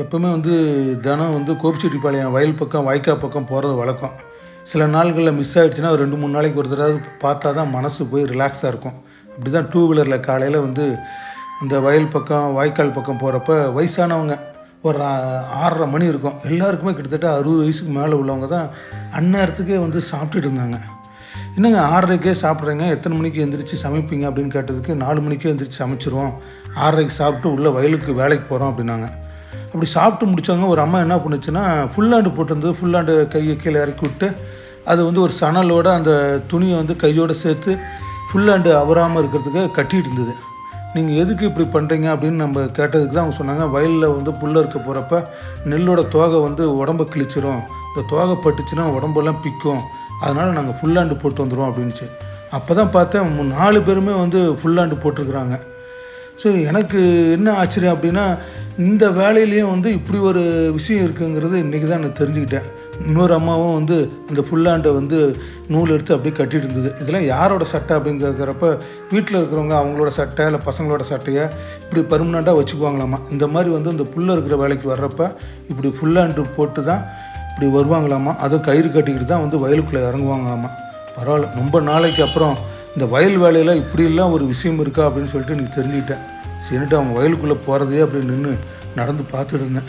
எப்பவுமே தினம் கோபிச்செட்டிப்பாளையம் வயல் பக்கம் வாய்க்கால் பக்கம் போகிறது வழக்கம். சில நாள்களில் மிஸ் ஆகிடுச்சுன்னா ஒரு 2-3 நாளைக்கு ஒரு தடவை பார்த்தா தான் மனசு போய் ரிலாக்ஸாக இருக்கும். அப்படி தான் டூ வீலரில் காலையில் இந்த வயல் பக்கம் வாய்க்கால் பக்கம் போகிறப்ப வயசானவங்க ஒரு 6:30 மணி இருக்கும். எல்லாருக்குமே கிட்டத்தட்ட 60 வயசுக்கு மேலே உள்ளவங்க தான் அந்நேரத்துக்கே சாப்பிட்டுட்டு இருந்தாங்க. என்னங்க 6:30க்கே சாப்பிட்றீங்க, எத்தனை மணிக்கு எழுந்திரிச்சு சமைப்பீங்க அப்படின்னு கேட்டதுக்கு 4 மணிக்கே எழுந்திரிச்சு சமைச்சிருவோம், 6:30க்கு சாப்பிட்டு உள்ளே வயலுக்கு வேலைக்கு போகிறோம் அப்படின்னாங்க. அப்படி சாப்பிட்டு முடித்தவங்க ஒரு அம்மா என்ன பண்ணுச்சுன்னா ஃபுல்லாண்டு போட்டிருந்தது, ஃபுல்லாண்டு கையை கீழே இறக்கி விட்டு அது ஒரு சணலோடு அந்த துணியை கையோடு சேர்த்து ஃபுல்லாண்டு அவராமல் இருக்கிறதுக்கு கட்டிகிட்டு இருந்தது. நீங்கள் எதுக்கு இப்படி பண்ணுறீங்க அப்படின்னு நம்ம கேட்டதுக்கு தான் அவங்க சொன்னாங்க, வயலில் புல்ல இருக்க போகிறப்ப நெல்லோட தோகை உடம்பை கிழிச்சிரும், இந்த தோகை பட்டுச்சுன்னா உடம்பெல்லாம் பிக்கும், அதனால் நாங்கள் ஃபுல்லாண்டு போட்டு வந்துடுவோம் அப்படின்ச்சு. அப்போ தான் பார்த்தேன் 4 பேருமே ஃபுல்லாண்டு போட்டிருக்கிறாங்க. ஸோ எனக்கு என்ன ஆச்சரியம் அப்படின்னா, இந்த வேலையிலையும் இப்படி ஒரு விஷயம் இருக்குங்கிறது இன்றைக்கி தான் நான் தெரிஞ்சுக்கிட்டேன். இன்னொரு அம்மாவும் இந்த ஃபுல்லாண்டை நூல் எடுத்து அப்படியே கட்டிகிட்டு இருந்தது. இதெல்லாம் யாரோட சட்டை அப்படின்னு கேட்குறப்ப வீட்டில் இருக்கிறவங்க அவங்களோட சட்டை இல்லை பசங்களோட சட்டையை இப்படி பர்மனெண்ட்டாக வச்சுக்குவாங்களாமா. இந்த மாதிரி இந்த புல்ல இருக்கிற வேலைக்கு வர்றப்ப இப்படி ஃபுல்லாண்டு போட்டு தான் இப்படி வருவாங்களாமா. அதுவும் கயிறு கட்டிக்கிட்டு தான் வயலுக்குள்ளே இறங்குவாங்களாமா. பரவாயில்ல, ரொம்ப நாளைக்கு அப்புறம் இந்த வயல் வேலையில் இப்படிலாம் ஒரு விஷயம் இருக்கா அப்படின்னு சொல்லிட்டு எனக்கு தெரிஞ்சுக்கிட்டேன். சரின்ட்டு அவங்க வயலுக்குள்ளே போகிறதே அப்படி நின்று நடந்து பார்த்துட்டு இருந்தேன்.